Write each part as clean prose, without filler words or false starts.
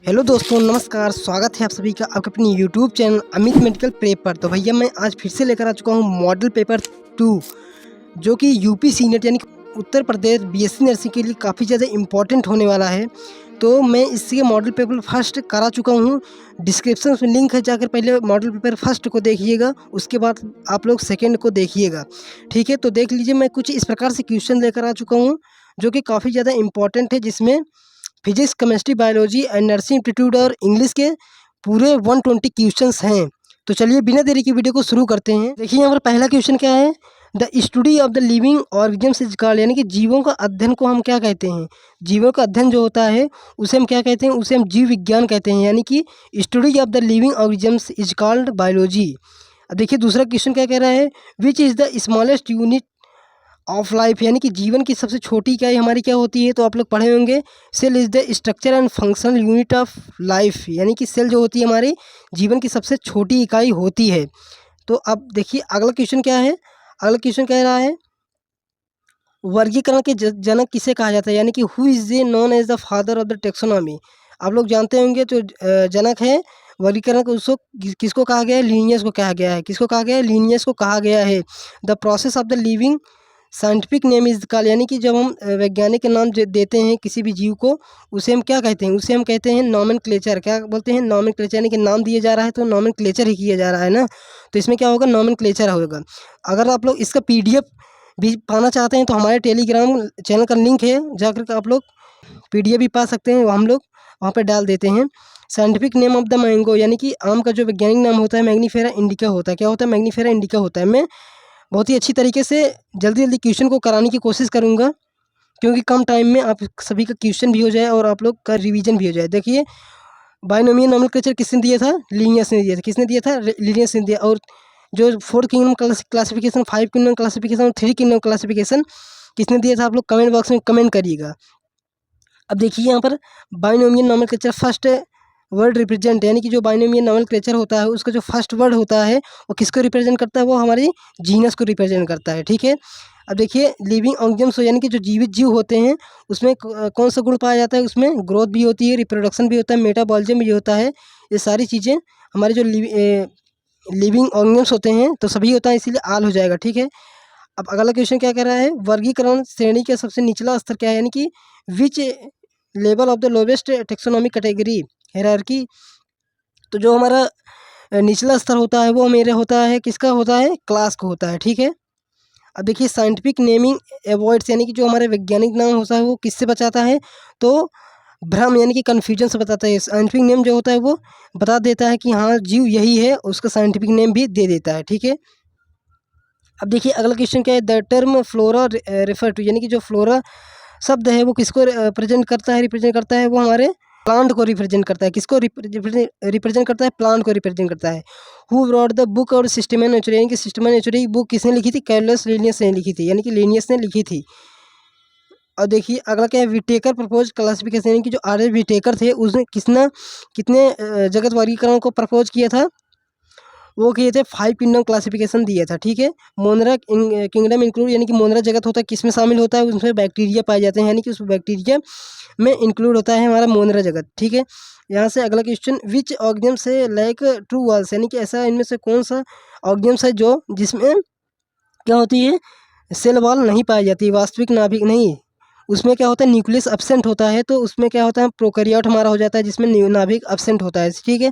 Hello दोस्तों, नमस्कार। स्वागत है आप सभी का आपके अपनी YouTube channel Amit medical prep पर। तो भैया मैं आज फिर से लेकर आ चुका हूँ मॉडल पेपर 2, जो कि यूपी सीनेट यानी कि उत्तर प्रदेश बीएससी नर्सिंग के लिए काफ़ी ज़्यादा इम्पोर्टेंट होने वाला है। तो मैं इसके मॉडल पेपर फर्स्ट करा चुका हूँ। डिस्क्रिप्शन में लिंक है, जाकर पहले मॉडल पेपर फर्स्ट को देखिएगा, उसके बाद आप लोग सेकेंड को देखिएगा। ठीक है, तो देख लीजिए। मैं कुछ इस प्रकार से क्वेश्चन लेकर आ चुका हूँ जो कि काफ़ी ज़्यादा इम्पोर्टेंट है, जिसमें physics, chemistry, biology and nursing aptitude और इंग्लिश के पूरे 120 क्वेश्चंस हैं। तो चलिए बिना देरी की वीडियो को शुरू करते हैं। देखिए यहाँ पर पहला क्वेश्चन क्या है। The study of the living organisms is called, यानी कि जीवों का अध्ययन को हम क्या कहते हैं। जीवों का अध्ययन जो होता है उसे हम क्या कहते हैं, उसे हम जीव विज्ञान कहते हैं, यानी कि study of the living organisms is called biology. अब देखिए दूसरा क्वेश्चन क्या कह रहा है। Which is the smallest unit of life, यानी कि जीवन की सबसे छोटी इकाई हमारी क्या होती है। तो आप लोग पढ़े होंगे, cell is the structure and functional unit of life, यानी कि सेल जो होती है हमारी जीवन की सबसे छोटी इकाई होती है। तो अब देखिए अगला क्वेश्चन क्या है। अगला क्वेश्चन कह रहा है वर्गीकरण के जनक किसे कहा जाता है, यानी कि who is a known as the father of the taxonomy. आप लोग जानते होंगे जो जनक है वर्गीकरण को, उसको किसको कहा गया है, लीनियस को कहा गया है। किसको कहा गया है, लीनियस को कहा गया है। The process of the living scientific name is called, यानी कि जब हम वैज्ञानिक नाम देते हैं किसी भी जीव को, उसे हम क्या कहते हैं, उसे हम कहते हैं नॉमेनक्लेचर। क्या बोलते हैं, नॉमेनक्लेचर, यानी कि नाम दिया जा रहा है तो नॉमेनक्लेचर ही किया जा रहा है ना। तो इसमें क्या होगा, नॉमेनक्लेचर होगा। अगर आप लोग इसका पीडीएफ भी पाना चाहते हैं तो हमारे टेलीग्राम चैनल का लिंक है, जाकर के आप लोग पीडीएफ भी पा सकते हैं। हम लोग वहाँ पर डाल देते हैं। Scientific name of the mango, यानी कि आम का जो वैज्ञानिक नाम होता है मैग्नीफेरा इंडिका होता है। क्या होता है, मैग्नीफेरा इंडिका होता है। मैं बहुत ही अच्छी तरीके से जल्दी जल्दी क्वेश्चन को कराने की कोशिश करूँगा, क्योंकि कम टाइम में आप सभी का क्वेश्चन भी हो जाए और आप लोग का रिवीजन भी हो जाए। देखिए बायनोमियल नोमेनक्लेचर किसने दिया था, लीनियस ने दिया था। किसने दिया था, लीनियस ने दिया। और जो 4 किंगडम क्लासिफिकेशन, 5 किंगडम क्लासिफिकेशन और 3 किंगडम क्लासिफिकेशन किसने दिया था, आप लोग कमेंट बॉक्स में कमेंट करिएगा। अब देखिए यहाँ पर binomial nomenclature first word represent, यानी कि जो बायनोमियल नोमेनक्लेचर होता है उसका जो फर्स्ट वर्ड होता है वो किसको रिप्रेजेंट करता है, वो हमारी जीनस को रिप्रेजेंट करता है। ठीक है, अब देखिए लिविंग ऑर्गेनिज्म्स, यानी कि जो जीवित जीव होते हैं उसमें कौन सा गुण पाया जाता है, उसमें ग्रोथ भी होती है, रिप्रोडक्शन भी होता है, मेटाबॉलिज्म भी होता है। ये सारी चीज़ें हमारे जो लिविंग ऑर्गेनिज्म्स होते हैं तो सभी होता है, इसीलिए आल हो जाएगा। ठीक है, अब अगला क्वेश्चन क्या कह रहा है, वर्गीकरण श्रेणी का सबसे निचला स्तर क्या है, यानी कि which level of the lowest taxonomic category hierarchy. तो जो हमारा निचला स्तर होता है वो मेरे होता है, किसका होता है, क्लास को होता है। ठीक है, अब देखिए साइंटिफिक नेमिंग अवॉइड्स, यानी कि जो हमारे वैज्ञानिक नाम होता है वो किससे बचाता है, तो भ्रम यानी कि कन्फ्यूजन से बताता है। साइंटिफिक नेम जो होता है वो बता देता है कि हाँ जीव यही है, उसका साइंटिफिक नेम भी दे देता है। ठीक है, अब देखिए अगला क्वेश्चन क्या है। The term flora refer to, यानी कि जो फ्लोरा शब्द है वो किसको रिप्रेजेंट करता है, रिप्रेजेंट करता है वो हमारे प्लांट को रिप्रेजेंट करता है। किसको रिप्रेजेंट करता है, प्लांट को रिप्रेजेंट करता है। हु ब्रॉट द बुक और सिस्टम नेचुरी, यानी कि सिस्टम नेचुरी बुक किसने लिखी थी, कैर्लस लीनियस ने लिखी थी, यानी कि लीनियस ने लिखी थी। और देखिए अगला क्या है, विटेकर प्रपोज क्लासिफिकेशन, यानी कि जो आर एस विटेकर थे उसने कितने जगत वर्गीकरण को प्रपोज किया था, वो किए थे 5 किंगडम क्लासिफिकेशन दिया था। ठीक है, मोनरा किंगडम इंक्लूड, यानी कि मोनरा जगत होता है किसमें शामिल होता है, उसमें बैक्टीरिया पाए जाते हैं, यानी कि उस बैक्टीरिया में इंक्लूड होता है हमारा मोनरा जगत। ठीक है, यहाँ से अगला क्वेश्चन, विच ऑर्गेनिज्म से लाइक ट्रू वॉल्स, यानी कि ऐसा इनमें से कौन सा ऑर्गेनिज्म है जो जिसमें क्या होती है, सेल वॉल नहीं पाई जाती, वास्तविक नाभिक नहीं, उसमें क्या होता है, न्यूक्लियस एब्सेंट होता है। तो उसमें क्या होता है, प्रोकैरियोट हमारा हो जाता है जिसमें नाभिक एब्सेंट होता है। ठीक है,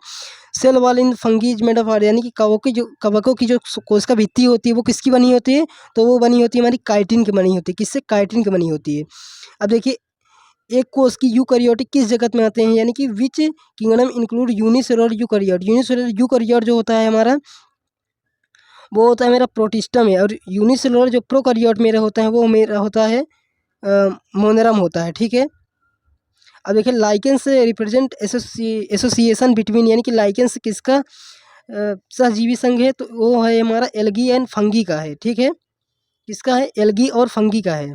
cell wall in fungi is made of are, यानी कि कवकों की जो कोशिका भित्ति होती है वो किसकी बनी होती है, तो वो बनी होती है हमारी काइटिन की बनी होती है। किससे, काइटिन की बनी होती है। अब देखिए एक कोष की यूकैरियोटिक किस जगत में आते हैं, यानी कि which kingdom include unicellular eukaryote. Unicellular eukaryote जो होता है हमारा वो होता है मेरा प्रोटिस्टम है, और यूनिसेलुलर जो प्रोकैरियोट मेरा होता है वो मेरा होता है मोनेरम होता है। ठीक है, अब देखिए लाइकेंस रिप्रेजेंट एसोसिएशन बिटवीन, यानी कि लाइकेंस किसका सहजीवी संघ है, तो वो है हमारा एल्गी एंड फंगी का है। ठीक है, किसका है, एल्गी और फंगी का है।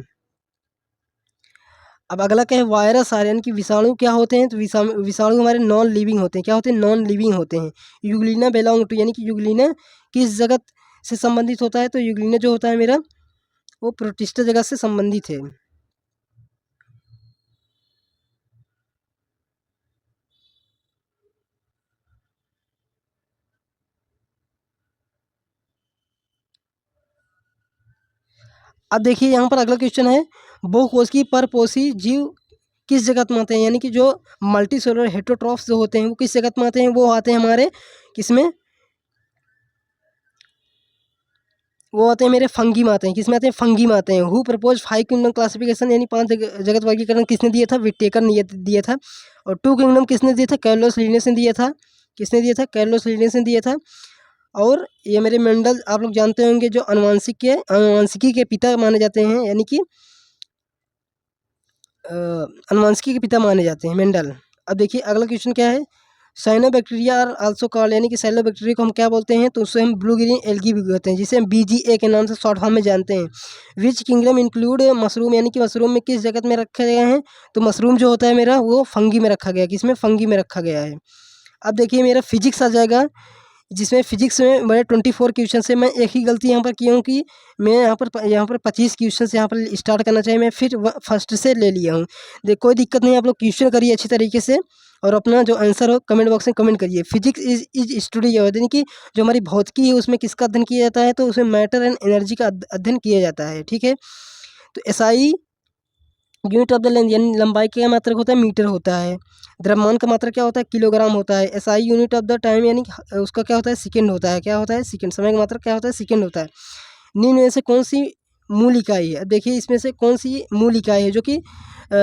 अब अगला क्या है, वायरस आर, यानी कि विषाणु क्या होते हैं, तो विषाणु हमारे नॉन लिविंग होते हैं। क्या होते हैं, नॉन लिविंग होते हैं। यूग्लिना बिलोंग टू, यानी कि यूग्लिना किस जगत से संबंधित होता है, तो यूग्लिना जो होता है मेरा वो प्रोटिस्टा जगत से संबंधित है। अब देखिए यहाँ पर अगला क्वेश्चन है, बहुकोशिकीय परपोषी जीव किस जगत में आते हैं, यानी कि जो मल्टी सेलुलर हेटरोट्रॉफ्स जो होते हैं वो किस जगत में आते हैं, वो आते हैं हमारे किसमें, वो आते हैं मेरे फंगी में आते हैं। किसमें आते हैं, फंगी में आते हैं। हु प्रपोज 5 किंगडम क्लासिफिकेशन, यानी 5 जगत वर्गीकरण किसने दिया था, विटेकर ने दिया था। और 2 किंगडम किसने दिया था, कार्लोस लिनेस ने दिया था। किसने दिया था, कार्लोस लिनेस ने दिया था। और ये मेरे मेंडल आप लोग जानते होंगे, जो अनुवांशिकी के पिता माने जाते हैं, यानी कि अनुवांशिकी के पिता माने जाते हैं मेंडल। अब देखिए अगला क्वेश्चन क्या है, साइनोबैक्टीरिया आर आल्सो कॉल्ड, यानी कि साइनोबैक्टीरिया को हम क्या बोलते हैं, तो उससे हम ब्लू ग्रीन एल्गी भी कहते हैं, जिसे हम BGA के नाम से शॉर्ट फॉर्म में जानते हैं। विच किंगडम इंक्लूड मशरूम, यानी कि मशरूम में किस जगत में रखा गया है, तो मशरूम जो होता है मेरा वो फंगी में रखा गया है। किसमें, फंगी में रखा गया है। अब देखिए मेरा फिजिक्स आ जाएगा, जिसमें फिजिक्स में बड़े 24 क्वेश्चन से मैं एक ही गलती यहाँ पर की हूँ कि मैं यहाँ पर 25 क्वेश्चन यहाँ पर स्टार्ट करना चाहिए, मैं फिर फर्स्ट से ले लिया हूँ। देख कोई दिक्कत नहीं, आप लोग क्वेश्चन करिए अच्छी तरीके से और अपना जो आंसर हो कमेंट बॉक्स में कमेंट करिए। फिजिक्स इज स्टडी, यानी कि जो हमारी भौतिकी है उसमें किसका अध्ययन किया जाता है, तो उसमें मैटर एंड एनर्जी का अध्ययन किया जाता है। ठीक है, तो SI unit of the length, यानी लंबाई का मात्रक होता है मीटर होता है। द्रव्यमान का मात्रक क्या होता है, किलोग्राम होता है। SI unit of the time, यानी उसका क्या होता है, सेकंड होता है। क्या होता है, सेकंड। समय का मात्रक क्या होता है, सेकंड होता है। निम्न में से कौन सी मूल इकाई है, देखिए इसमें से कौन सी मूल इकाई है जो कि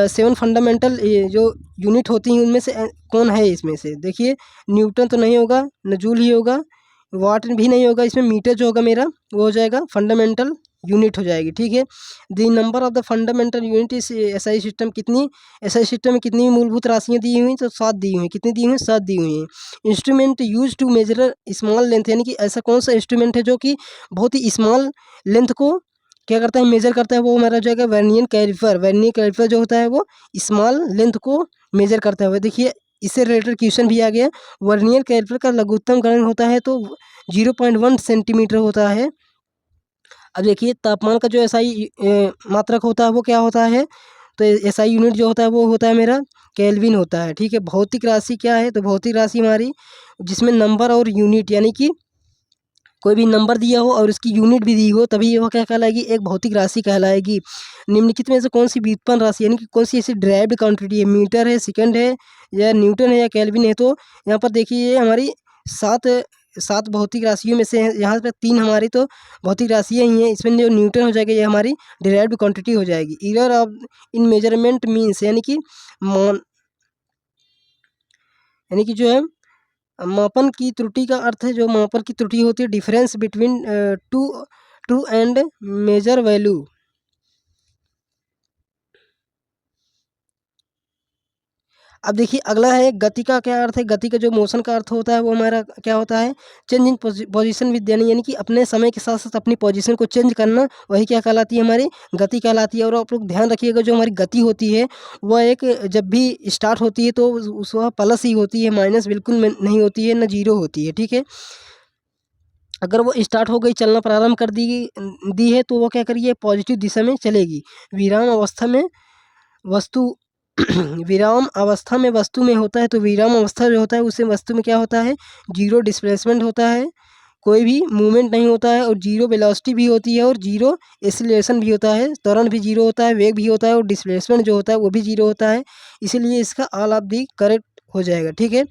7 फंडामेंटल जो यूनिट होती हैं उनमें से कौन है इसमें से, देखिए न्यूटन तो नहीं होगा, न जूल ही होगा, वाट भी नहीं होगा, इसमें मीटर जो होगा मेरा वो हो जाएगा फंडामेंटल यूनिट हो जाएगी। ठीक है, the number of the fundamental unit इस SI सिस्टम कितनी, SI सिस्टम में कितनी मूलभूत राशियाँ दी हुई, तो 7 दी हुई हैं। कितनी दी हुई हैं, 7 दी हुई हैं। Instrument use to measure small length, यानी कि ऐसा कौन सा इंस्ट्रूमेंट है जो कि बहुत ही स्मॉल लेंथ को क्या करता है, मेजर करता है, वो हमारा जो है वर्नियर कैलिपर। वर्नियर कैलिपर जो होता है वो स्मॉल लेंथ को मेजर करता है। देखिए इससे रिलेटेड क्वेश्चन भी आ गया, वर्नियर कैलिपर का लघुत्तम गणन होता है तो 0.1 सेंटीमीटर होता है। अब देखिए तापमान का जो SI मात्रक होता है वो क्या होता है, तो SI यूनिट जो होता है वो होता है मेरा केल्विन होता है। ठीक है, भौतिक राशि क्या है, तो भौतिक राशि हमारी जिसमें नंबर और यूनिट, यानी कि कोई भी नंबर दिया हो और उसकी यूनिट भी दी हो तभी वह क्या कहलाएगी, एक भौतिक राशि कहलाएगी। निम्नलिखित में से कौन सी व्युत्पन्न राशि, यानी कि कौन सी ऐसी ड्राइव्ड क्वांटिटी है, मीटर है, सेकंड है, या न्यूटन है, या केल्विन है। तो यहाँ पर देखिए ये हमारी सात सात भौतिक राशियों में से है, यहाँ पर 3 हमारी तो भौतिक राशियाँ ही हैं। इसमें जो न्यूटन हो जाएगा ये हमारी डिराइव्ड क्वांटिटी हो जाएगी। Error of in measurement means, यानी कि जो है मापन की त्रुटि का अर्थ है, जो मापन की त्रुटि होती है, difference between two true and measure value. अब देखिए अगला है गति का क्या अर्थ है, गति का जो मोशन का अर्थ होता है वो हमारा क्या होता है, चेंज इन पोजीशन विद, यानी कि अपने समय के साथ साथ अपनी पोजीशन को चेंज करना, वही क्या कहलाती है, हमारी गति कहलाती है। और आप लोग ध्यान रखिएगा जो हमारी गति होती है वह एक जब भी स्टार्ट होती है तो उस वह प्लस ही होती है, माइनस बिल्कुल नहीं होती है, न जीरो होती है। ठीक है, अगर वो स्टार्ट हो गई, चलना प्रारंभ कर दी दी है तो वो क्या करिए, पॉजिटिव दिशा में चलेगी। विराम अवस्था में वस्तु विराम अवस्था में वस्तु में होता है, तो विराम अवस्था जो होता है उससे वस्तु में क्या होता है, जीरो डिस्प्लेसमेंट होता है, कोई भी मूवमेंट नहीं होता है, और जीरो वेलोसिटी भी होती है, और जीरो एक्सीलरेशन भी होता है, त्वरण भी जीरो होता है, वेग भी होता है, और डिस्प्लेसमेंट जो होता है वो भी जीरो होता है। इसीलिए इसका ऑल ऑफ दी करेक्ट हो जाएगा। ठीक है,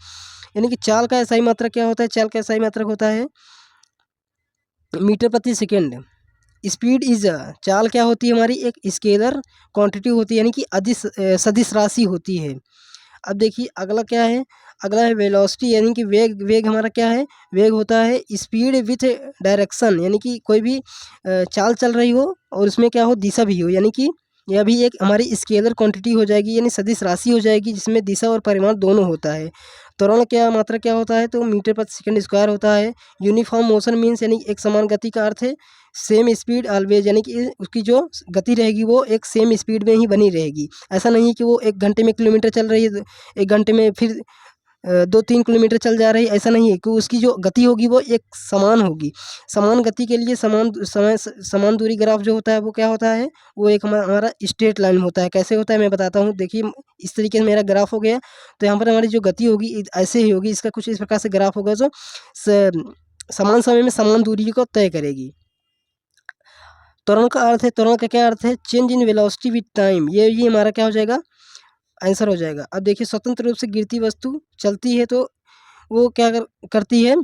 यानी कि चाल का SI मात्रक क्या होता है, चाल का SI मात्रक होता है मीटर प्रति सेकेंड। स्पीड इज, चाल क्या होती है हमारी, एक स्केलर क्वांटिटी होती है, यानी कि सदिश राशि होती है। अब देखिए अगला क्या है, अगला है वेलोसिटी, यानी कि वेग। वेग हमारा क्या है, वेग होता है स्पीड विथ डायरेक्शन, यानी कि कोई भी चाल चल रही हो और उसमें क्या हो, दिशा भी हो, यानी कि यह भी एक हमारी स्केलर क्वांटिटी हो जाएगी, यानी सदिश राशि हो जाएगी जिसमें दिशा और परिमाण दोनों होता है। त्वरण क्या मात्रा क्या होता है, तो मीटर प्रति सेकंड स्क्वायर होता है। यूनिफॉर्म मोशन मीन्स, यानी एक समान गति का अर्थ है। सेम स्पीड ऑलवेज, यानी कि उसकी जो गति रहेगी वो एक सेम स्पीड में ही बनी रहेगी। ऐसा नहीं कि वो 1 घंटे में किलोमीटर चल रही है, 1 घंटे में फिर 2-3 किलोमीटर चल जा रही है, ऐसा नहीं है कि उसकी जो गति होगी वो एक समान होगी। समान गति के लिए समान दूरी ग्राफ जो होता है वो क्या होता है, वो एक हमारा स्ट्रेट लाइन होता है। कैसे होता है मैं बताता हूँ, देखिए इस तरीके से मेरा ग्राफ हो गया, तो यहाँ पर हमारी जो गति होगी ऐसे ही होगी, इसका कुछ इस प्रकार से ग्राफ होगा जो समान समय में समान दूरी को तय करेगी। त्वरण का अर्थ है, त्वरण का क्या अर्थ है, change in velocity with time, ये हमारा क्या हो जाएगा, आंसर हो जाएगा। अब देखिए स्वतंत्र रूप से गिरती वस्तु चलती है तो वो क्या करती है,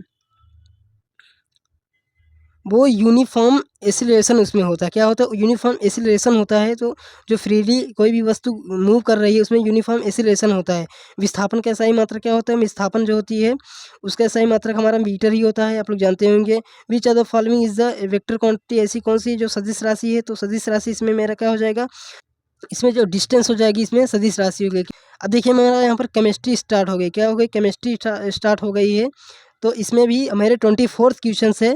वो यूनिफॉर्म एसिलेशन उसमें होता है, क्या होता है, यूनिफॉर्म एसिलेशन होता है। तो जो फ्रीली कोई भी वस्तु मूव कर रही है उसमें यूनिफॉर्म एसिलेशन होता है। विस्थापन का सही मात्रा क्या होता है, विस्थापन जो होती है उसका सही मात्रक हमारा मीटर ही होता है, आप लोग जानते होंगे। Which are the following is the vector quantity, ऐसी कौन सी जो सदिश राशि है, तो सदिश राशि इसमें मेरा क्या हो जाएगा, इसमें जो डिस्टेंस हो जाएगी इसमें सदिश राशि हो गई। अब देखिए मेरा यहाँ पर केमिस्ट्री स्टार्ट हो गई, क्या हो गई, केमिस्ट्री स्टार्ट हो गई है। तो इसमें भी मेरे 24th क्वेश्चन है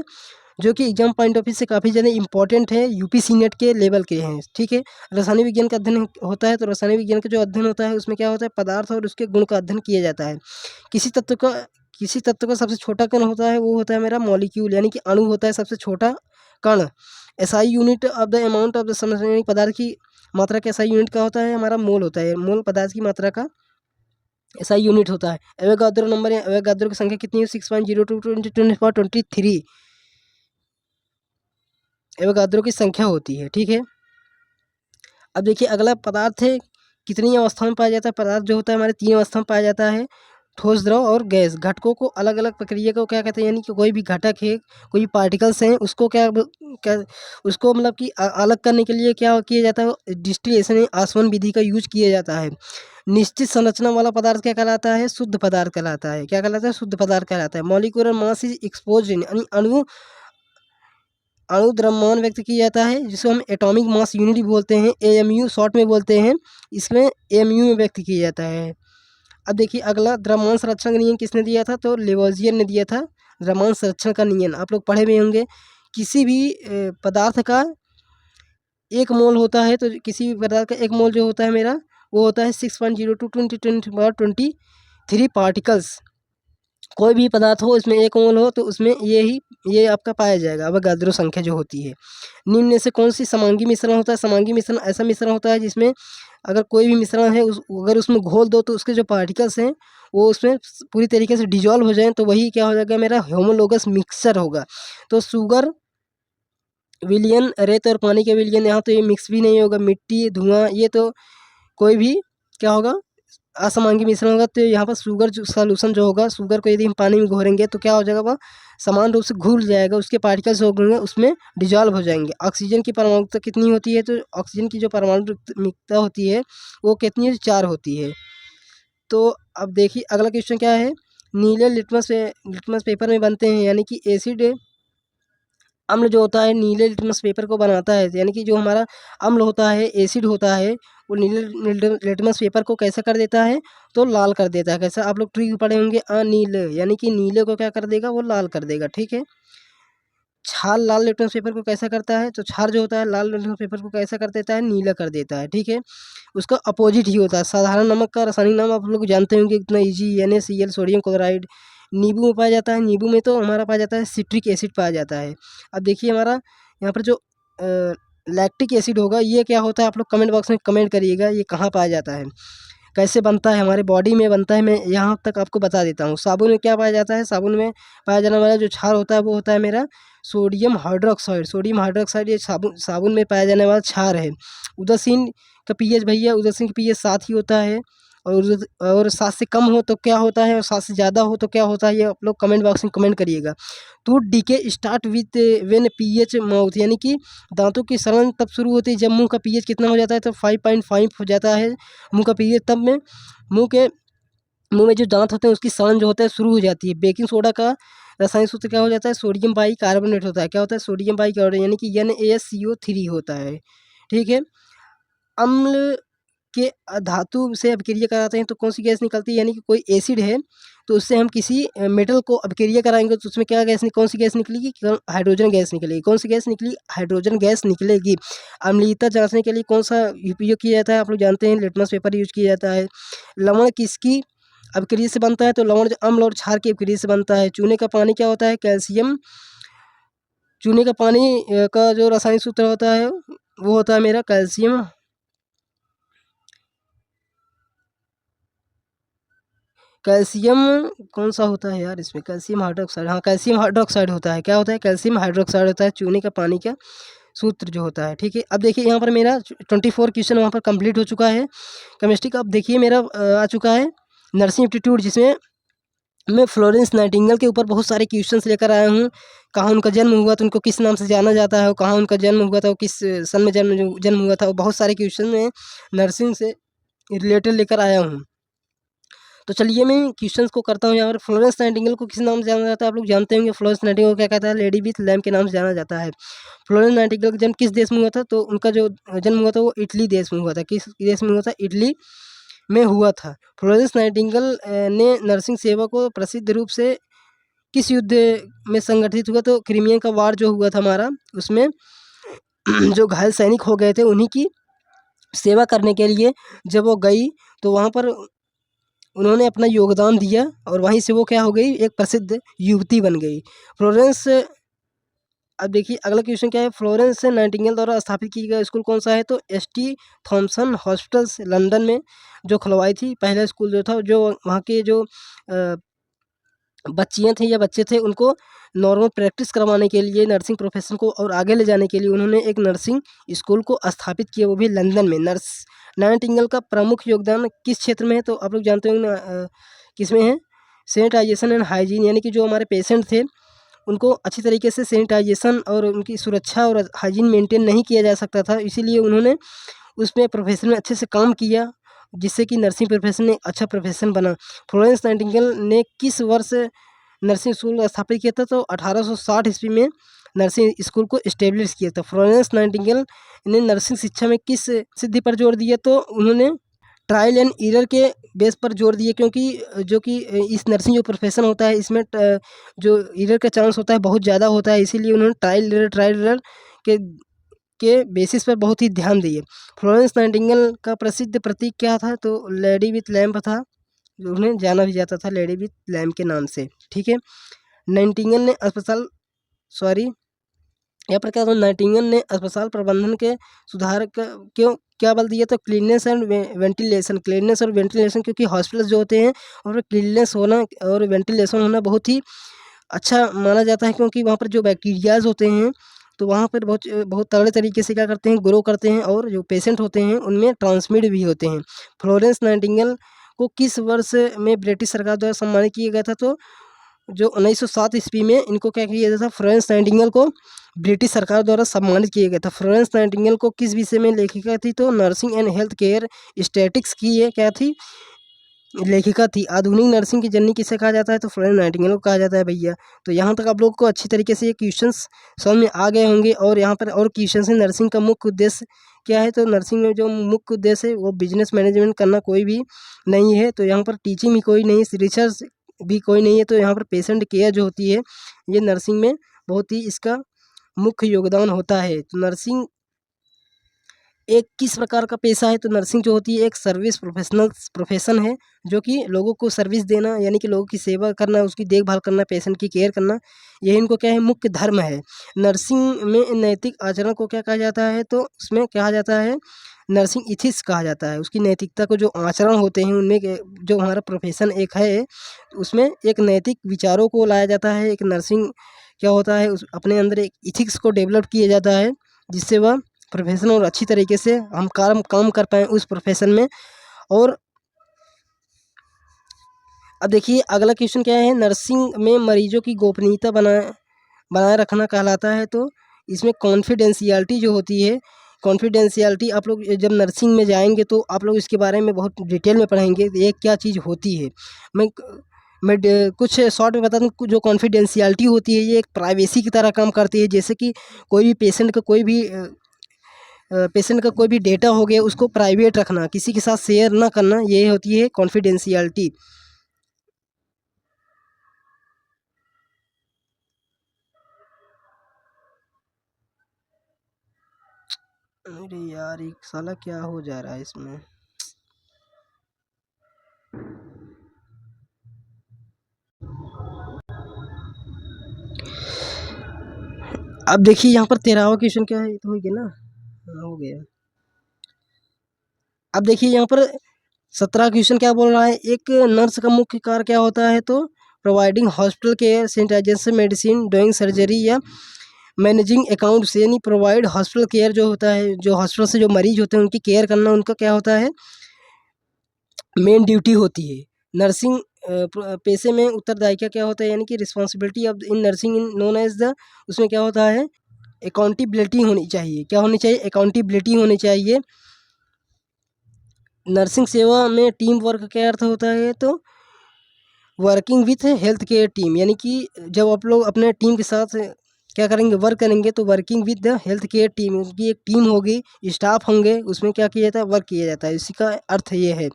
जो कि एग्जाम पॉइंट ऑफ व्यू से काफ़ी ज़्यादा इंपॉर्टेंट है, यूपी सीनेट के लेवल के हैं, ठीक है। रसायनिक विज्ञान का अध्ययन होता है, तो रसायनिक विज्ञान का जो अध्ययन होता है उसमें क्या होता है, पदार्थ और उसके गुण का अध्ययन किया जाता है। किसी तत्व का सबसे छोटा कण होता है, वो होता है मेरा मॉलिक्यूल, यानी कि अणु होता है सबसे छोटा कण। SI unit of the amount of the समस्थानिक पदार्थ की मात्रा का एसआई यूनिट का होता है, हमारा मोल होता है, मोल पदार्थ की मात्रा का एसआई यूनिट होता है। एवोगाद्रो नंबर या एवोगाद्रो की संख्या कितनी है, 6.02 × 10⁻⁻³ एवोगाद्रो की संख्या होती है, ठीक है। अब देखिए अगला पदार्थ है, कितनी अवस्था में पाया जाता है, पदार्थ जो होता है हमारे 3 अवस्था में पाया जाता है, ठोस, द्रव और गैस। घटकों को अलग अलग प्रक्रिया को क्या कहते हैं, यानी कि कोई भी घटक है, कोई पार्टिकल्स हैं, उसको क्या उसको मतलब कि अलग करने के लिए क्या किया जाता है, डिस्टिलेशन आसवन विधि का यूज किया जाता है। निश्चित संरचना वाला पदार्थ क्या कहलाता है, शुद्ध पदार्थ कहलाता है, क्या कहलाता है, शुद्ध पदार्थ कहलाता है। मॉलिक्यूलर मास इज एक्सपोज यानी अणु द्रव्यमान व्यक्त किया जाता है, जिसको हम एटॉमिक मास यूनिट भी बोलते हैं, एएमयू शॉर्ट में बोलते हैं, इसमें एएमयू में व्यक्त किया जाता है। अब देखिए अगला द्रव्यमान संरक्षण का नियम किसने दिया था, तो लेवोजियर ने दिया था द्रव्यमान संरक्षण का नियम, आप लोग पढ़े हुए होंगे। किसी भी पदार्थ का 1 मोल होता है, तो किसी भी पदार्थ का 1 मोल जो होता है मेरा, वो होता है 6.02 × 10⁻23 पार्टिकल्स। कोई भी पदार्थ हो इसमें 1 मोल हो तो उसमें ये आपका पाया जाएगा अवोगाद्रो संख्या जो होती है। निम्न में से कौन सी समांगी मिश्रण होता है, समांगी मिश्रण ऐसा मिश्रण होता है जिसमें अगर कोई भी मिश्रण है अगर उसमें घोल दो तो उसके जो पार्टिकल्स हैं वो उसमें पूरी तरीके से डिजॉल्व हो जाएं, तो वही क्या हो जाएगा, मेरा होमोलोगस मिक्सचर होगा। तो शुगर विलियन, रेत और पानी के विलियन, यहाँ तो ये मिक्स भी नहीं होगा, मिट्टी, धुआं, ये तो कोई भी क्या होगा, असमांगी मिश्रण होगा। तो यहाँ पर शुगर जो सॉल्यूशन जो होगा, शुगर को यदि हम पानी में घोरेंगे तो क्या हो जाएगा, वह समान रूप से घुल जाएगा, उसके पार्टिकल्स होंगे उसमें डिजॉल्व हो जाएंगे। ऑक्सीजन की परमाणुता कितनी होती है, तो ऑक्सीजन की जो परमाणुता होती है वो कितनी है, 4 होती है। तो अब देखिए अगला क्वेश्चन क्या है, नीले लिटमस पेपर में बनते हैं, यानी कि एसिड अम्ल जो होता है नीले लिटमस पेपर को बनाता है, यानी कि जो हमारा अम्ल होता है, एसिड होता है, वो नीले लिटमस पेपर को कैसा कर देता है, तो लाल कर देता है। कैसा, आप लोग ट्रिक पढ़े होंगे, अनील, यानी कि नीले को क्या कर देगा, वो लाल कर देगा, ठीक है। क्षार लाल लिटमस पेपर को कैसा करता है, तो क्षार जो होता है लाल लिटमस पेपर को कैसा कर देता है, नीला कर देता है, ठीक है। उसका अपोजिट ही होता है। साधारण नमक का रासायनिक नाम आप लोग जानते होंगे, इतना ईजी, NaCl, सोडियम क्लोराइड। नींबू में पाया जाता है, नींबू में तो हमारा पाया जाता है सिट्रिक एसिड पाया जाता है। अब देखिए हमारा यहाँ पर जो लैक्टिक एसिड होगा ये क्या होता है, आप लोग कमेंट बॉक्स में कमेंट करिएगा, ये कहाँ पाया जाता है, कैसे बनता है, हमारे बॉडी में बनता है, मैं यहाँ तक आपको बता देता हूँ। साबुन में क्या पाया जाता है, साबुन में पाया जाने वाला जो क्षार होता है वो होता है मेरा सोडियम हाइड्रोक्साइड। सोडियम हाइड्रोक्साइड ये साबुन में पाया जाने वाला क्षार है। उदासीन का पीएच भैया, उदासीन का पीएच 7 ही होता है, और 7 से कम हो तो क्या होता है, और 7 से ज़्यादा हो तो क्या होता है, ये आप लोग कमेंट बॉक्स में कमेंट करिएगा। तो decay start with when pH mouth, यानी कि दांतों की सड़न तब शुरू होती है जब मुंह का पीएच कितना हो जाता है, तो 5.5 हो जाता है मुंह का पीएच, तब में मुंह में जो दांत होते हैं उसकी सड़न जो होता है शुरू हो जाती है। बेकिंग सोडा का रासायनिक सूत्र क्या हो जाता है, सोडियम बाई कार्बोनेट होता है, क्या होता है, सोडियम बाई कार्बोनेट, यानी कि NaSCO3 होता है, ठीक है। अम्ल के धातु से अभिक्रिया कराते हैं तो कौन सी गैस निकलती है, यानी कि कोई एसिड है तो उससे हम किसी मेटल को अभिक्रिया कराएंगे तो उसमें क्या गैस कौन सी गैस निकलेगी, हाइड्रोजन गैस निकलेगी। कौन सी गैस निकली, हाइड्रोजन गैस निकलेगी। अम्लीयता जांचने के लिए कौन सा उपयोग किया जाता है, आप लोग जानते हैं लिटमस पेपर यूज किया जाता है। लवण किसकी अभिक्रिया से बनता है, तो लवण जो अम्ल और क्षार की अभिक्रिया से बनता है। चूने का पानी क्या होता है, कैल्शियम। चूने का पानी का जो रासायनिक सूत्र होता है वो होता है मेरा कैल्शियम। कैल्शियम कौन सा होता है यार इसमें, कैल्शियम हाइड्रोक्साइड, हाँ कैल्शियम हाइड्रोक्साइड होता है, क्या होता है, कैल्शियम हाइड्रोक्साइड होता है चूने का पानी का सूत्र जो होता है, ठीक है। अब देखिए यहाँ पर मेरा 24 क्वेश्चन वहाँ पर कंप्लीट हो चुका है केमिस्ट्री का। अब देखिए मेरा आ चुका है नर्सिंग एप्टीट्यूड, जिसमें मैं फ्लोरेंस नाइटिंगेल के ऊपर बहुत सारे क्वेश्चंस लेकर आया हूँ। कहाँ उनका जन्म हुआ तो उनको किस नाम से जाना जाता है, और कहाँ उनका जन्म हुआ था, वो किस सन में जन्म हुआ था, और बहुत सारे क्वेश्चन में नर्सिंग से रिलेटेड लेकर आया हूँ। तो चलिए मैं क्वेश्चंस को करता हूँ। यहाँ पर फ्लोरेंस नाइटिंगेल को किस नाम से जाना जाता है, आप लोग जानते होंगे। फ्लोरेंस नाइटिंगेल को क्या कहता है, लेडी विथ लैम्प के नाम से जाना जाता है। फ्लोरेंस नाइटिंगेल का जन्म किस देश में हुआ था, तो उनका जो जन्म हुआ था वो इटली देश में हुआ था। किस देश में हुआ था, इटली में हुआ था। फ्लोरेंस नाइटिंगेल ने नर्सिंग सेवा को प्रसिद्ध रूप से किस युद्ध में संगठित हुआ, तो क्रीमिया का वार जो हुआ था हमारा, उसमें जो घायल सैनिक हो गए थे उन्हीं की सेवा करने के लिए जब वो गई तो वहाँ पर उन्होंने अपना योगदान दिया, और वहीं से वो क्या हो गई, एक प्रसिद्ध युवती बन गई फ्लोरेंस। अब देखिए अगला क्वेश्चन क्या है, फ्लोरेंस नाइटिंगेल द्वारा स्थापित किया गया स्कूल कौन सा है, तो एस.टी. थॉमसन हॉस्पिटल्स लंदन में जो खुलवाई थी पहला स्कूल जो था, जो वहाँ के जो बच्चियाँ थी या बच्चे थे उनको नॉर्मल प्रैक्टिस करवाने के लिए, नर्सिंग प्रोफेशन को और आगे ले जाने के लिए उन्होंने एक नर्सिंग स्कूल को स्थापित किया, वो भी लंदन में। नाइटिंगेल का प्रमुख योगदान किस क्षेत्र में है, तो आप लोग जानते होंगे किस में है, सैनिटाइजेशन एंड हाइजीन, यानी कि जो हमारे पेशेंट थे उनको अच्छी तरीके से सैनिटाइजेशन और उनकी सुरक्षा और हाइजीन मेंटेन नहीं किया जा सकता था, इसीलिए उन्होंने उसमें प्रोफेशन में अच्छे से काम किया, जिससे कि नर्सिंग प्रोफेशन एक अच्छा प्रोफेशन बना। फ्लोरेंस नाइटिंगेल ने किस वर्ष नर्सिंग स्कूल स्थापित किया था, तो 1860 ईस्वी में नर्सिंग स्कूल को इस्टेब्लिश किया था। फ्लोरेंस नाइटिंगेल ने नर्सिंग शिक्षा में किस सिद्धि पर जोर दिया, तो उन्होंने ट्रायल एंड एरर के बेस पर जोर दिए, क्योंकि जो कि इस नर्सिंग जो प्रोफेशन होता है इसमें जो एरर का चांस होता है बहुत ज़्यादा होता है, इसीलिए उन्होंने ट्रायल एरर के बेसिस पर बहुत ही ध्यान दिए। फ्लोरेंस नाइटिंगेल का प्रसिद्ध प्रतीक क्या था, तो लेडी विथ लैम्प था, जो उन्हें जाना भी जाता था लेडी विथ लैम्प के नाम से, ठीक है। नाइटिंगेल ने अस्पताल सॉरी यहाँ पर क्या था, नाइटिंगेल ने अस्पताल प्रबंधन के सुधार का क्यों क्या बल दिया, तो क्लीननेस एंड वेंटिलेशन, क्लीननेस और वेंटिलेशन, क्योंकि हॉस्पिटल्स जो होते हैं और क्लीननेस होना और वेंटिलेशन होना बहुत ही अच्छा माना जाता है, क्योंकि वहाँ पर जो बैक्टीरियाज होते हैं तो वहाँ पर बहुत तगड़े तरीके से क्या करते हैं, ग्रो करते हैं, और जो पेशेंट होते हैं उनमें ट्रांसमिट भी होते हैं। फ्लोरेंस नाइटिंगेल को किस वर्ष में ब्रिटिश सरकार द्वारा सम्मानित किया गया था, तो जो 1907 ईस्वी में इनको क्या किया गया था, फ्लोरेंस नाइटिंगेल को ब्रिटिश सरकार द्वारा सम्मानित किया गया था। फ्लोरेंस नाइटिंगेल को किस विषय में लेखिका थी, तो nursing and health care statics की ये क्या थी, लेखिका थी। आधुनिक नर्सिंग की जननी किसे कहा जाता है, तो फ्लोरेंस नाइटिंगेल को कहा जाता है भैया। तो यहाँ तक आप लोगों को अच्छी तरीके से ये क्वेश्चंस समझ में आ गए होंगे, और यहाँ पर और क्वेश्चन है, नर्सिंग का मुख्य उद्देश्य क्या है, तो नर्सिंग में जो मुख्य उद्देश्य है वो बिजनेस मैनेजमेंट करना कोई भी नहीं है, तो यहाँ पर टीचिंग भी कोई नहीं, रिसर्च भी कोई नहीं है, तो यहाँ पर पेशेंट केयर जो होती है ये नर्सिंग में बहुत ही इसका मुख्य योगदान होता है। तो नर्सिंग एक किस प्रकार का पेशा है, तो नर्सिंग जो होती है एक सर्विस प्रोफेशन है, जो कि लोगों को सर्विस देना, यानी कि लोगों की सेवा करना, उसकी देखभाल करना, पेशेंट की केयर करना, यही इनको क्या है, मुख्य धर्म है। नर्सिंग में नैतिक आचरण को क्या कहा जाता है, तो उसमें कहा जाता है नर्सिंग इथिक्स कहा जाता है। उसकी नैतिकता को जो आचरण होते हैं उनमें जो हमारा प्रोफेशन एक है उसमें एक नैतिक विचारों को लाया जाता है। एक नर्सिंग क्या होता है, उस अपने अंदर एक इथिक्स को डेवलप किया जाता है, जिससे वह प्रोफेशन और अच्छी तरीके से हम काम कर पाएँ उस प्रोफेशन में। और अब देखिए अगला क्वेश्चन क्या है, नर्सिंग में मरीजों की गोपनीयता बनाए रखना कहलाता है, तो इसमें कॉन्फिडेंशियलिटी जो होती है, कॉन्फिडेंशियलिटी आप लोग जब नर्सिंग में जाएंगे तो आप लोग इसके बारे में बहुत डिटेल में पढ़ेंगे ये क्या चीज़ होती है। मैं कुछ शॉर्ट में बता दूं, जो कॉन्फिडेंशियलिटी होती है ये एक प्राइवेसी की तरह काम करती है, जैसे कि कोई भी पेशेंट का कोई भी डेटा हो गया उसको प्राइवेट रखना, किसी के साथ शेयर ना करना, ये होती है कॉन्फिडेंशियलिटी। अरे यार ये साला क्या हो जा रहा है इसमें। अब देखिए यहाँ पर 13वां क्वेश्चन क्या है, तो हो गया ना, हो गया। अब देखिए यहाँ पर 17 क्वेश्चन क्या बोल रहा है, एक नर्स का मुख्य कार्य क्या होता है, तो provide hospital care, sanitization, medicine, doing surgery या मैनेजिंग अकाउंट्स यानी प्रोवाइड हॉस्पिटल केयर जो होता है, जो हॉस्पिटल से जो मरीज होते हैं उनकी केयर करना उनका क्या होता है, मेन ड्यूटी होती है। नर्सिंग पेशे में उत्तरदायित्व क्या होता है, यानी कि responsibility of in nursing in known as the, उसमें क्या होता है, अकाउंटेबिलिटी होनी चाहिए। क्या होनी चाहिए, अकाउंटेबिलिटी होनी चाहिए। नर्सिंग सेवा में टीम वर्क क्या अर्थ होता है, तो working with health care team, यानी कि जब आप लोग अपने टीम के साथ क्या करेंगे, वर्क करेंगे, तो working with the health care team, उनकी एक टीम होगी, स्टाफ होंगे, उसमें क्या किया जाता है, वर्क किया जाता है। इसी का अर्थ ये है।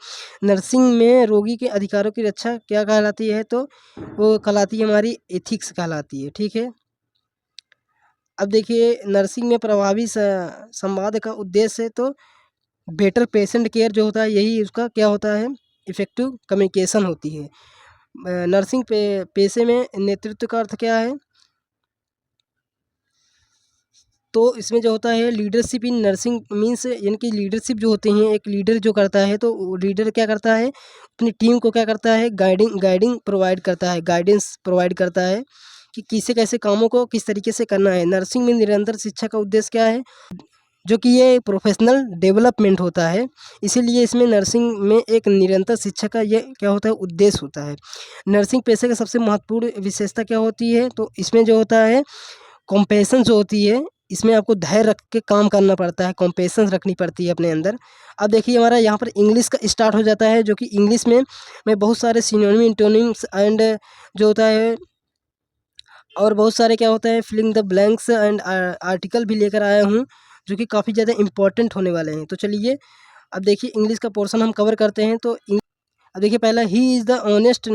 नर्सिंग में रोगी के अधिकारों की रक्षा क्या कहलाती है, तो वो कहलाती है हमारी एथिक्स कहलाती है। ठीक है, अब देखिए नर्सिंग में प्रभावी संवाद का उद्देश्य है, तो बेटर पेशेंट केयर जो होता है, यही उसका क्या होता है, इफेक्टिव कम्युनिकेशन होती है। नर्सिंग पेशे में नेतृत्व का अर्थ क्या है, तो इसमें जो होता है लीडरशिप इन नर्सिंग मीन्स, यानी कि लीडरशिप जो होते हैं, एक लीडर जो करता है, तो लीडर क्या करता है, अपनी टीम को क्या करता है, गाइडिंग प्रोवाइड करता है, गाइडेंस प्रोवाइड करता है कि किसे कैसे कामों को किस तरीके से करना है। नर्सिंग में निरंतर शिक्षा का उद्देश्य क्या है, जो कि ये प्रोफेशनल डेवलपमेंट होता है, इसीलिए इसमें नर्सिंग में एक निरंतर शिक्षा का ये क्या होता है, उद्देश्य होता है। नर्सिंग पेशे का सबसे महत्वपूर्ण विशेषता क्या होती है, तो इसमें जो होता है कॉम्पेशन जो होती है, इसमें आपको धैर्य रख के काम करना पड़ता है, कॉम्पेशन रखनी पड़ती है अपने अंदर। अब देखिए हमारा यहाँ पर इंग्लिश का स्टार्ट हो जाता है, जो कि इंग्लिश में मैं बहुत सारे सिनोनिम इंटोनिम्स एंड जो होता है, और बहुत सारे क्या होता है, filling the blanks and article भी लेकर आया हूँ, जो कि काफ़ी ज़्यादा इंपॉर्टेंट होने वाले हैं। तो चलिए अब देखिए इंग्लिश का पोर्शन हम कवर करते हैं। तो अब देखिए पहला, he is the honest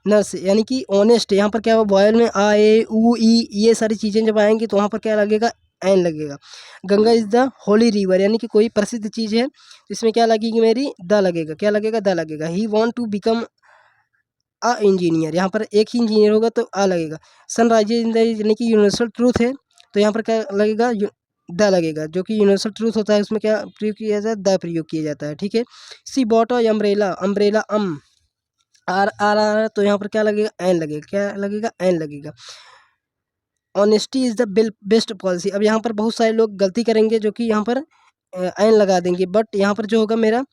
nurse, यानी कि ऑनेस्ट, यहाँ पर क्या हुआ, बॉयल में आ ए ऊ ई ये सारी चीज़ें जब आएंगी तो वहाँ पर क्या लगेगा, एन लगेगा। Ganga is the Holi river, यानी कि कोई प्रसिद्ध चीज़ है, इसमें क्या लगेगी मेरी, द लगेगा, क्या लगेगा, द लगेगा। He want to become a engineer, यहाँ पर एक ही इंजीनियर होगा तो आ लगेगा। सनराइज इन द, यानी कि यूनिवर्सल ट्रूथ है, तो यहाँ पर क्या लगेगा, द लगेगा, जो कि यूनिवर्सल ट्रूथ होता है, उसमें क्या प्रयोग किया जाता है, द प्रयोग किया जाता है। ठीक है, she bought umbrella, umbrella are are are, तो यहाँ पर क्या लगेगा, एन लगेगा, क्या लगेगा, एन लगेगा। Honesty is the best policy, अब यहाँ पर बहुत सारे लोग गलती करेंगे, जो कि यहाँ पर एन लगा देंगे, बट यहाँ पर जो होगा मेरा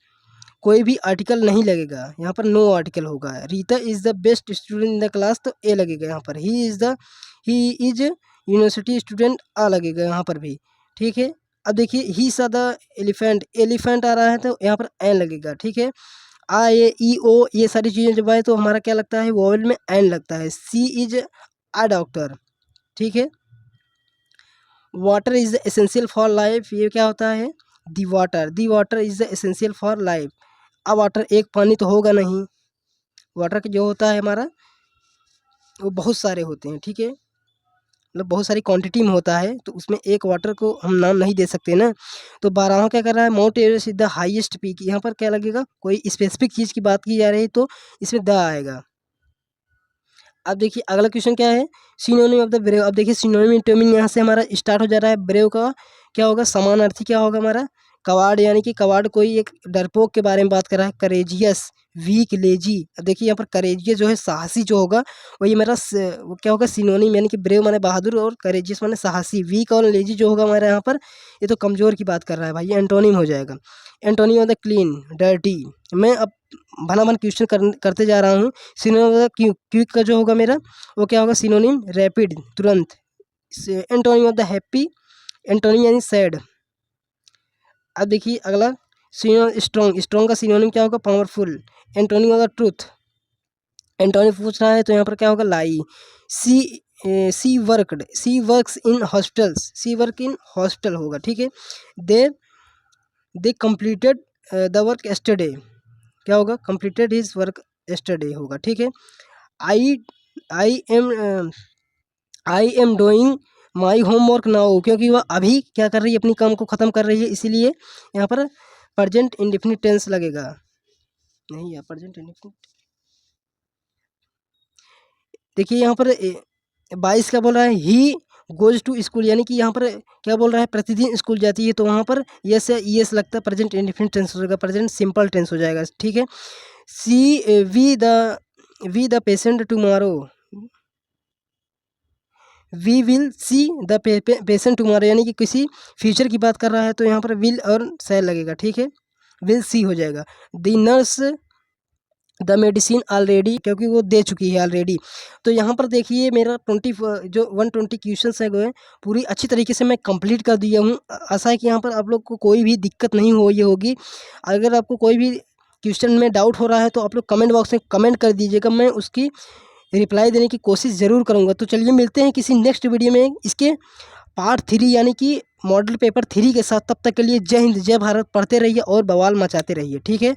कोई भी आर्टिकल नहीं लगेगा, यहाँ पर नो आर्टिकल होगा। Rita is the best student in the class, तो ए लगेगा यहाँ पर। ही इज यूनिवर्सिटी स्टूडेंट, आ लगेगा यहाँ पर भी। ठीक है, अब देखिए ही सा द एलिफेंट, एलिफेंट आ रहा है तो यहाँ पर एन लगेगा। ठीक है, आ ए ई ओ ये सारी चीज़ें जब आए तो हमारा क्या लगता है, वोवेल में एन लगता है। सी इज अ डॉक्टर। ठीक है, water is essential for life, ये क्या होता है, the water is essential for life. अब वाटर एक पानी तो होगा नहीं, वाटर का जो होता है हमारा वो बहुत सारे होते हैं। ठीक है, मतलब बहुत सारी क्वांटिटी में होता है, तो उसमें एक वाटर को हम नाम नहीं दे सकते ना। तो 12वां क्या कर रहा है, mount Everest is the highest peak, यहाँ पर क्या लगेगा, कोई स्पेसिफिक चीज़ की बात की जा रही है तो इसमें द आएगा। अब देखिए अगला क्वेश्चन क्या है, सिनोनिम ऑफ द ब्रेव। अब देखिए सिनोनिम इंटोनिम यहाँ से हमारा स्टार्ट हो जा रहा है। ब्रेव का क्या होगा, समानार्थी क्या होगा हमारा, कवाड़, यानी कि कवाड़ कोई एक डरपोक के बारे में बात कर रहा है। Courageous, weak, lazy. अब देखिए यहाँ पर करेजियस जो है साहसी जो होगा, वही मेरा वो क्या होगा, सिनोनिम, यानी कि ब्रेव माने बहादुर और करेजियस माने साहसी। वीक और लेजी जो होगा हमारे यहाँ पर, ये तो कमज़ोर की बात कर रहा है भाई, ये एंटोनिम हो जाएगा। Antonym of the clean, dirty. मैं अब भला मन क्वेश्चन करते जा रहा हूँ। सिनोनिम क्विक का जो होगा मेरा, वो क्या होगा, सिनोनिम रैपिड, तुरंत। Antonym of the happy, antonym यानी सैड। अब देखिए अगला, सिनोनिम स्ट्रॉन्ग, स्ट्रॉन्ग का सिनोनिम क्या होगा, powerful. Antonym of the truth, antonym पूछ रहा है तो यहाँ पर क्या होगा, lie. She worked, she works in hospitals, she work in hospital होगा। ठीक है, they they completed the work yesterday, क्या होगा, कंप्लीटेड हिज वर्क एस्टरडे होगा। ठीक है, I I M I am doing my homework now, क्योंकि वह अभी क्या कर रही है, अपनी काम को ख़त्म कर रही है, इसीलिए यहाँ पर प्रेजेंट इंडेफिनिट टेंस लगेगा। नहीं यार, प्रेजेंट इंडेफिनिट, देखिए यहाँ पर 22 क्या बोल रहा है, ही गोज टू स्कूल, यानी कि यहाँ पर क्या बोल रहा है, प्रतिदिन स्कूल जाती है, तो वहाँ पर यस या ईएस लगता है, प्रेजेंट इंडेफिनिट टेंस हो जाएगा, प्रेजेंट सिंपल टेंस हो जाएगा। ठीक है, see we the patient tomorrow, we will see the patient tomorrow, यानी कि किसी फ्यूचर की बात कर रहा है तो यहाँ पर विल और शैल लगेगा, ठीक है, विल सी हो जाएगा। The nurse the medicine already, क्योंकि वो दे चुकी है ऑलरेडी। तो यहाँ पर देखिए मेरा 120 क्वेश्चंस है वो पूरी अच्छी तरीके से मैं कंप्लीट कर दिया हूँ। आशा है कि यहाँ पर आप लोग को कोई भी दिक्कत नहीं हो ये होगी। अगर आपको कोई भी क्वेश्चन में डाउट हो रहा है तो आप लोग कमेंट बॉक्स में कमेंट कर दीजिएगा, मैं उसकी रिप्लाई देने की कोशिश ज़रूर करूँगा। तो चलिए मिलते हैं किसी नेक्स्ट वीडियो में इसके पार्ट 3 यानी कि मॉडल पेपर 3 के साथ। तब तक के लिए जय हिंद जय भारत, पढ़ते रहिए और बवाल मचाते रहिए, ठीक है।